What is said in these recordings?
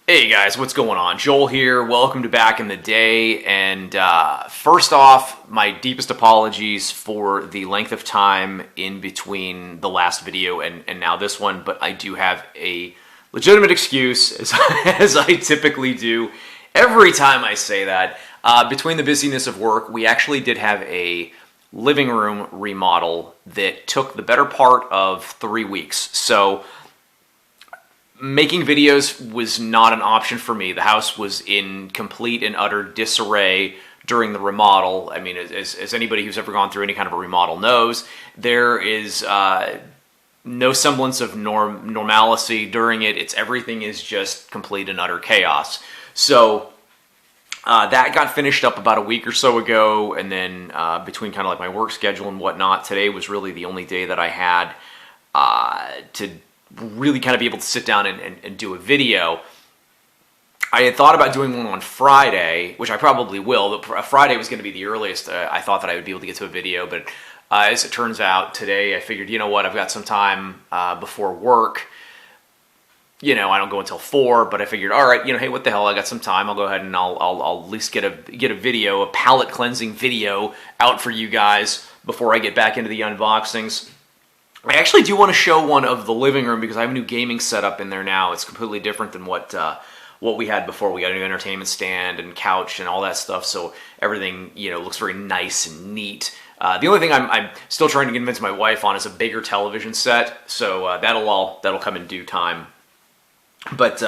Hey guys, what's going on? Joel here. Welcome to Back in the Day. And first off, my deepest apologies for the length of time in between the last video and now this one, but I do have a legitimate excuse, as I typically do every time I say that. Between the busyness of work, we actually did have a living room remodel that took the better part of 3 weeks. So making videos was not an option for me. The house was in complete and utter disarray during the remodel. I mean, as anybody who's ever gone through any kind of a remodel knows, there is no semblance of normalcy during it. Everything is just complete and utter chaos. So that got finished up about a week or so ago, and then between kind of like my work schedule and whatnot, today was really the only day that I had to really kind of be able to sit down and do a video. I had thought about doing one on Friday, which I probably will. Friday was going to be the earliest I thought that I would be able to get to a video, but as it turns out, today I figured, you know what, I've got some time before work. You know, I don't go until 4, but I figured, all right, you know, hey, what the hell, I got some time. I'll go ahead and I'll at least get a video, a palate cleansing video out for you guys before I get back into the unboxings. I actually do want to show one of the living room because I have a new gaming setup in there now. It's completely different than what we had before. We got a new entertainment stand and couch and all that stuff, so everything, you know, looks very nice and neat. The only thing I'm still trying to convince my wife on is a bigger television set, so that'll come in due time. But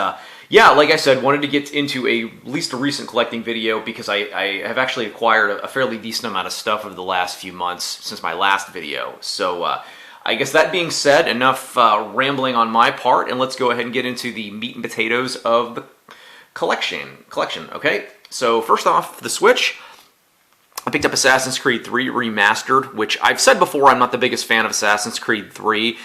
yeah, like I said, wanted to get into at least a recent collecting video because I have actually acquired a fairly decent amount of stuff over the last few months since my last video. So I guess that being said, enough rambling on my part, and let's go ahead and get into the meat and potatoes of the collection. Okay, so first off, the Switch. I picked up Assassin's Creed 3 Remastered, which I've said before, I'm not the biggest fan of Assassin's Creed 3.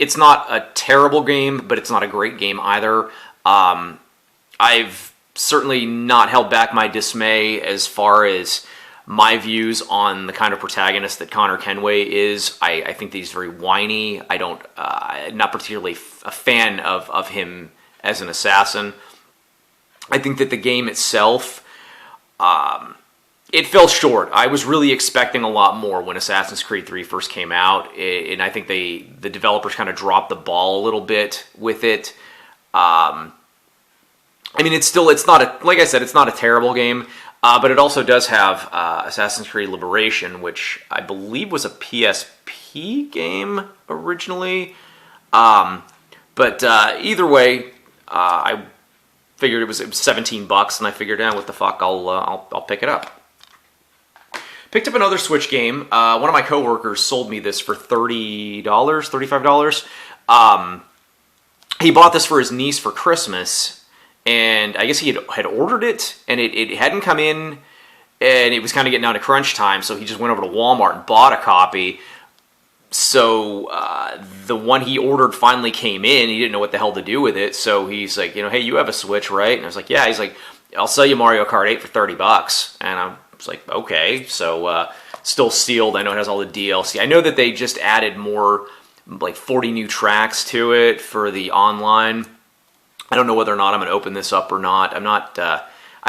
It's not a terrible game, but it's not a great game either. I've certainly not held back my dismay as far as my views on the kind of protagonist that Connor Kenway is. I think that he's very whiny. I'm not particularly a fan of him as an assassin. I think that the game itself, it fell short. I was really expecting a lot more when Assassin's Creed 3 first came out, and I think the developers kind of dropped the ball a little bit with it. I mean, it's not like I said, it's not a terrible game. But it also does have Assassin's Creed Liberation, which I believe was a PSP game originally. But either way, I figured it was $17, and I figured, what the fuck, I'll pick it up. Picked up another Switch game. One of my coworkers sold me this for $30, $35. He bought this for his niece for Christmas. And I guess he had ordered it, and it hadn't come in, and it was kind of getting down to crunch time, so he just went over to Walmart and bought a copy. So the one he ordered finally came in. He didn't know what the hell to do with it, so he's like, hey, you have a Switch, right? And I was like, yeah. He's like, I'll sell you Mario Kart 8 for $30. And I was like, okay. So still sealed. I know it has all the DLC. I know that they just added more, like 40 new tracks to it for the online. I don't know whether or not I'm going to open this up or not. I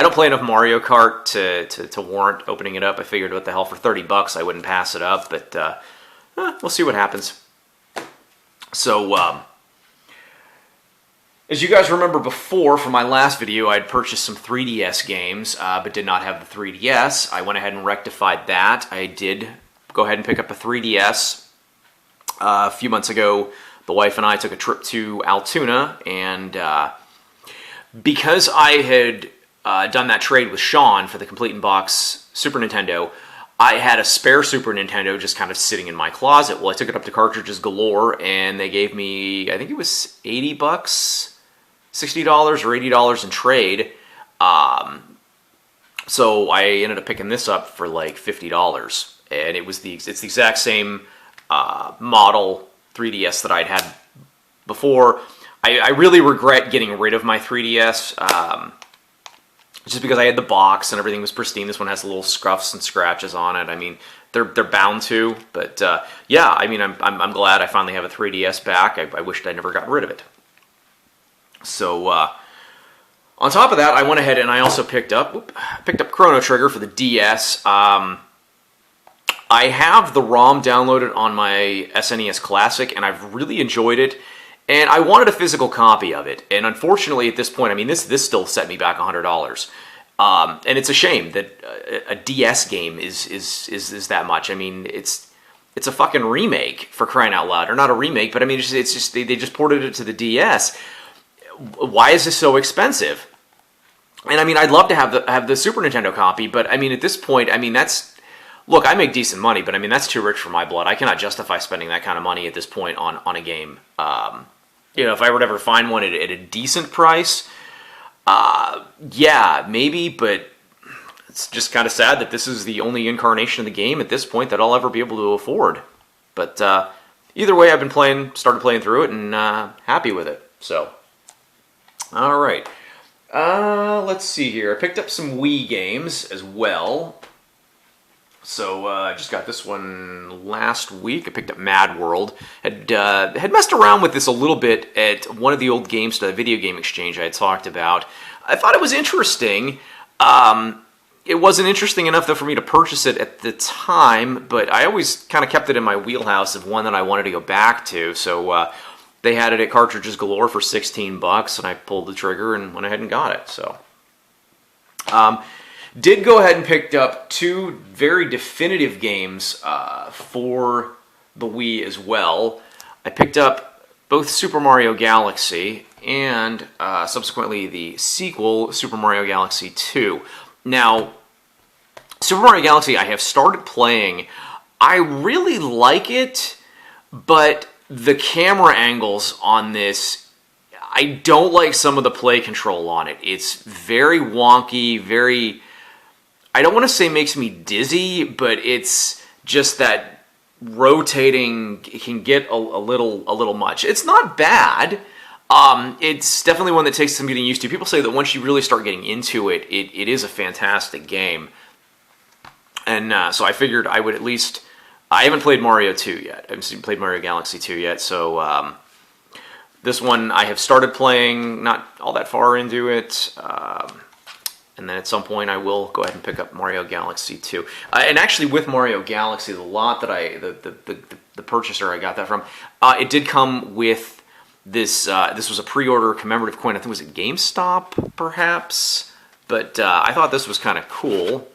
don't play enough Mario Kart to warrant opening it up. I figured, what the hell, for $30 I wouldn't pass it up, but we'll see what happens. So, as you guys remember before from my last video, I had purchased some 3DS games, but did not have the 3DS. I went ahead and rectified that. I did go ahead and pick up a 3DS a few months ago. The wife and I took a trip to Altoona, and because I had done that trade with Sean for the Complete in Box Super Nintendo, I had a spare Super Nintendo just kind of sitting in my closet. Well, I took it up to Cartridges Galore, and they gave me, I think it was $80, $60 or $80 in trade. So I ended up picking this up for like $50, and it's the exact same model 3DS that I'd had before. I really regret getting rid of my 3DS, just because I had the box and everything was pristine. This one has little scuffs and scratches on it. I mean, they're bound to, but yeah, I mean, I'm glad I finally have a 3DS back. I wished I never got rid of it. So On top of that, I went ahead and I also picked up Chrono Trigger for the DS. I have the ROM downloaded on my SNES Classic, and I've really enjoyed it. And I wanted a physical copy of it. And unfortunately, at this point, I mean, this still set me back $100. And it's a shame that a DS game is that much. I mean, it's a fucking remake, for crying out loud, or not a remake, but I mean, it's just they just ported it to the DS. Why is this so expensive? And I mean, I'd love to have the Super Nintendo copy, but I mean, at this point, I mean, look, I make decent money, but I mean, that's too rich for my blood. I cannot justify spending that kind of money at this point on a game. You know, if I were to ever find one at a decent price, yeah, maybe, but it's just kind of sad that this is the only incarnation of the game at this point that I'll ever be able to afford. But either way, I've been started playing through it, and happy with it. So, all right. Let's see here. I picked up some Wii games as well. So I just got this one last week. I picked up Mad World. Had messed around with this a little bit at one of the old the video game exchange I had talked about. I thought it was interesting. It wasn't interesting enough, though, for me to purchase it at the time, but I always kind of kept it in my wheelhouse of one that I wanted to go back to. So they had it at Cartridges Galore for $16, and I pulled the trigger and went ahead and got it. So, did go ahead and picked up two very definitive games for the Wii as well. I picked up both Super Mario Galaxy and subsequently the sequel, Super Mario Galaxy 2. Now, Super Mario Galaxy I have started playing. I really like it, but the camera angles on this, I don't like some of the play control on it. It's very wonky, very, I don't want to say makes me dizzy, but it's just that rotating can get a little much. It's not bad. It's definitely one that takes some getting used to. People say that once you really start getting into it, it is a fantastic game. And so I figured I would at least, I haven't played Mario 2 yet. I haven't played Mario Galaxy 2 yet, so this one I have started playing, not all that far into it, and then at some point I will go ahead and pick up Mario Galaxy 2. And actually with Mario Galaxy, the lot that the purchaser I got that from, it did come with this, this was a pre-order commemorative coin. I think it was at GameStop, perhaps, but I thought this was kind of cool.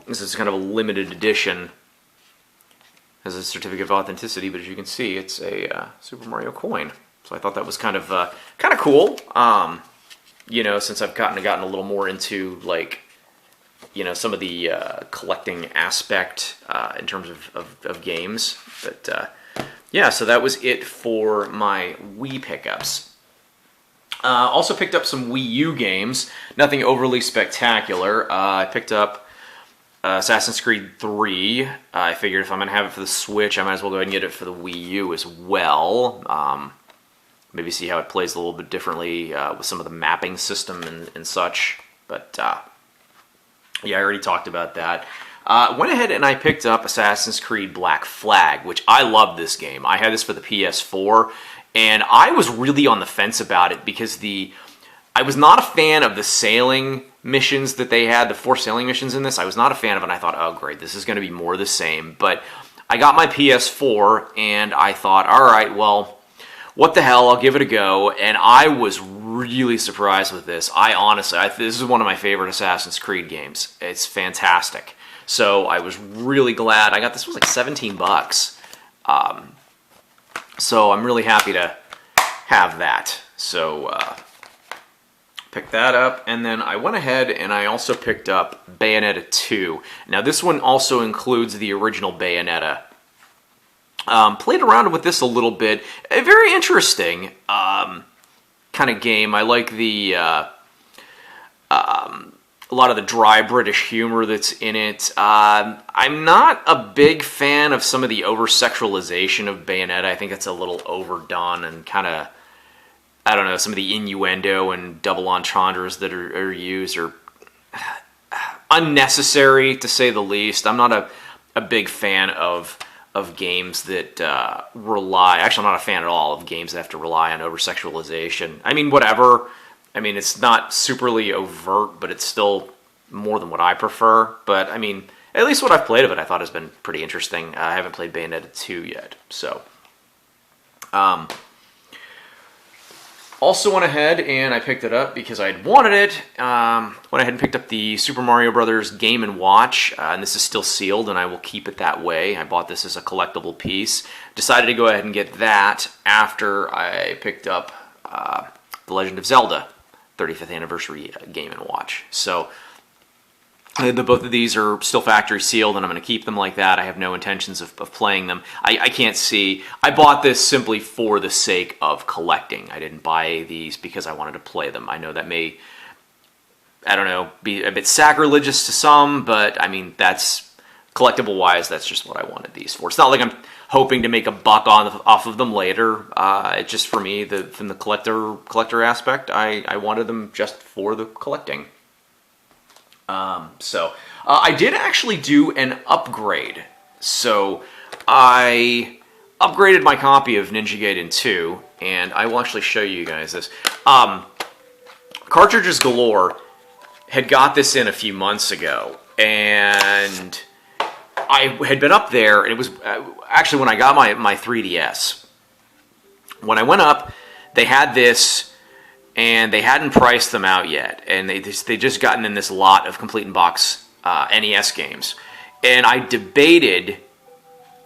This is kind of a limited edition. Has a certificate of authenticity, but as you can see, it's a Super Mario coin. So I thought that was kind of cool. You know, since I've gotten a little more into, like, you know, some of the collecting aspect in terms of games. But yeah, so that was it for my Wii pickups. Also picked up some Wii U games. Nothing overly spectacular. I picked up Assassin's Creed 3. I figured if I'm going to have it for the Switch, I might as well go ahead and get it for the Wii U as well. Maybe see how it plays a little bit differently with some of the mapping system and such. But yeah, I already talked about that. Went ahead and I picked up Assassin's Creed Black Flag, which I love this game. I had this for the PS4, and I was really on the fence about it because I was not a fan of the sailing missions that they had, the 4 sailing missions in this. I was not a fan of it, and I thought, oh great, this is going to be more the same. But I got my PS4, and I thought, all right, well, what the hell, I'll give it a go. And I was really surprised with this. This is one of my favorite Assassin's Creed games. It's fantastic. So I was really glad. I got this, it was like $17. So I'm really happy to have that. So picked that up, and then I went ahead and I also picked up Bayonetta 2. Now this one also includes the original Bayonetta. Played around with this a little bit. A very interesting kind of game. I like a lot of the dry British humor that's in it. I'm not a big fan of some of the over-sexualization of Bayonetta. I think it's a little overdone and kind of, I don't know, some of the innuendo and double entendres that are used are unnecessary, to say the least. I'm not a big fan of of games that rely. Actually, I'm not a fan at all of games that have to rely on over sexualization. I mean, whatever. I mean, it's not superly overt, but it's still more than what I prefer. But I mean, at least what I've played of it, I thought has been pretty interesting. I haven't played Bayonetta 2 yet, so. Also went ahead and I picked it up because I wanted it. Went ahead and picked up the Super Mario Brothers Game & Watch, and this is still sealed, and I will keep it that way. I bought this as a collectible piece. Decided to go ahead and get that after I picked up The Legend of Zelda 35th Anniversary Game & Watch. So both of these are still factory sealed, and I'm going to keep them like that. I have no intentions of playing them. I can't see. I bought this simply for the sake of collecting. I didn't buy these because I wanted to play them. I know that may, I don't know, be a bit sacrilegious to some, but I mean, that's collectible-wise, that's just what I wanted these for. It's not like I'm hoping to make a buck off of them later. It's just for me, from the collector aspect, I wanted them just for the collecting. I did actually do an upgrade. So I upgraded my copy of Ninja Gaiden 2, and I will actually show you guys this. Cartridges Galore had got this in a few months ago, and I had been up there, and it was actually when I got my 3DS. When I went up, they had this, and they hadn't priced them out yet, and they just gotten in this lot of complete in box NES games, and I debated,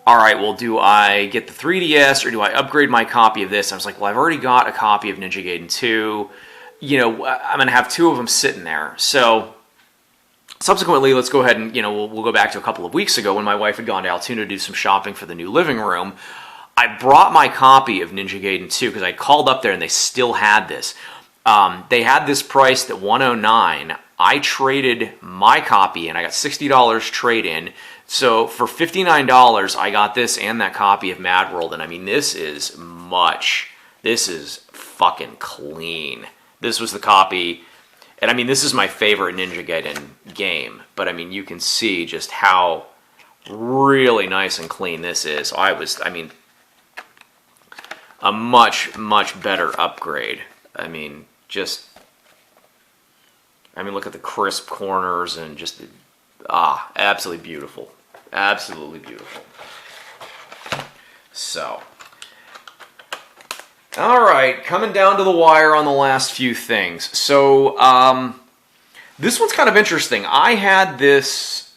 all right, well, do I get the 3DS or do I upgrade my copy of this? I was like, well, I've already got a copy of Ninja Gaiden 2. You know, I'm going to have two of them sitting there. So subsequently, let's go ahead and, we'll go back to a couple of weeks ago when my wife had gone to Altoona to do some shopping for the new living room. I brought my copy of Ninja Gaiden 2 because I called up there and they still had this. They had this priced at $109. I traded my copy and I got $60 trade-in. So for $59, I got this and that copy of Mad World. And I mean, this is fucking clean. This was the copy. And I mean, this is my favorite Ninja Gaiden game. But I mean, you can see just how really nice and clean this is. A much, much better upgrade. Look at the crisp corners and just, absolutely beautiful. Absolutely beautiful. So, all right, coming down to the wire on the last few things. So, this one's kind of interesting. I had this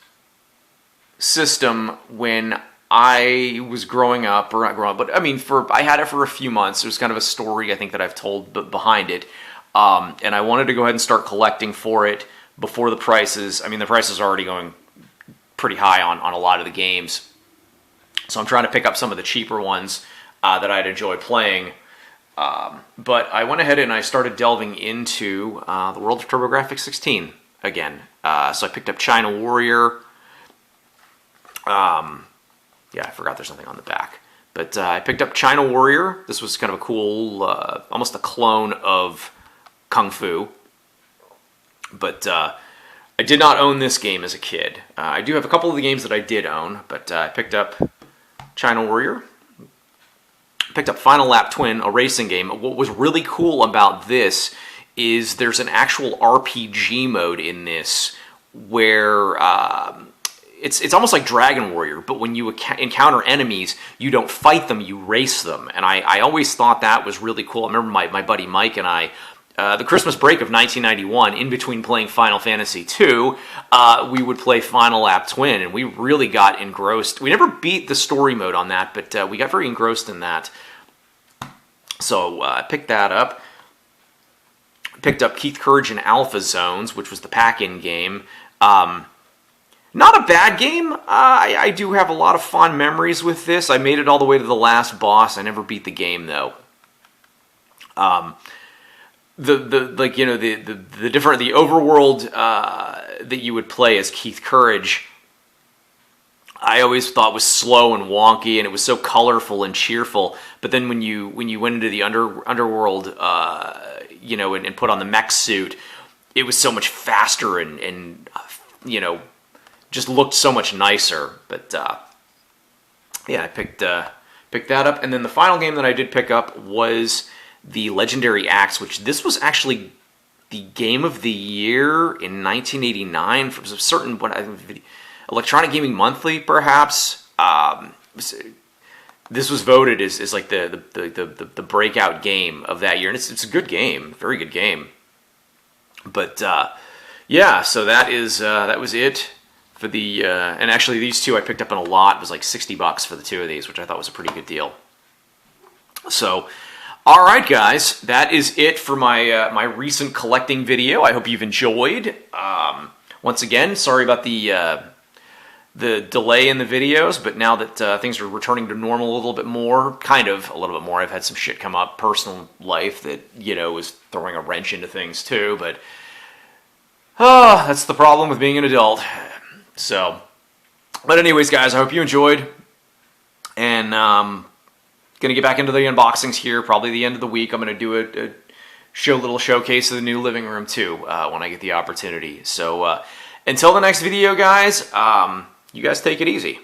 system when I was growing up, or not growing up, but I mean, I had it for a few months. There's kind of a story I think that I've told behind it. And I wanted to go ahead and start collecting for it before the prices. I mean, the prices are already going pretty high on a lot of the games. So I'm trying to pick up some of the cheaper ones that I'd enjoy playing. But I went ahead and I started delving into the world of TurboGrafx 16 again. So I picked up China Warrior. Yeah, I forgot there's something on the back. But I picked up China Warrior. This was kind of a cool, almost a clone of Kung Fu. But I did not own this game as a kid. I do have a couple of the games that I did own, but I picked up China Warrior. Picked up Final Lap Twin, a racing game. What was really cool about this is there's an actual RPG mode in this where it's almost like Dragon Warrior, but when you encounter enemies, you don't fight them, you race them. And I always thought that was really cool. I remember my buddy Mike and I, the Christmas break of 1991, in between playing Final Fantasy II, we would play Final Lap Twin, and we really got engrossed. We never beat the story mode on that, but we got very engrossed in that. So I picked that up. Picked up Keith Courage in Alpha Zones, which was the pack-in game. Not a bad game. I do have a lot of fond memories with this. I made it all the way to the last boss. I never beat the game though. The overworld that you would play as Keith Courage, I always thought was slow and wonky, and it was so colorful and cheerful. But then when you went into the underworld, and put on the mech suit, it was so much faster and just looked so much nicer. But yeah, I picked that up. And then the final game that I did pick up was the Legendary Axe, which this was actually the game of the year in 1989 from a certain Electronic Gaming Monthly, perhaps. This was voted as like the breakout game of that year, and it's a good game, very good game. But yeah, so that was it for the and actually these two I picked up in a lot. It was like $60 for the two of these, which I thought was a pretty good deal. So, all right, guys, that is it for my my recent collecting video. I hope you've enjoyed. Once again, sorry about the delay in the videos, but now that things are returning to normal a little bit more, I've had some shit come up, personal life that, is throwing a wrench into things too, but that's the problem with being an adult. So, but anyways, guys, I hope you enjoyed, and gonna get back into the unboxings here, probably the end of the week. I'm gonna do a little showcase of the new living room too, when I get the opportunity. So, until the next video, guys, you guys take it easy.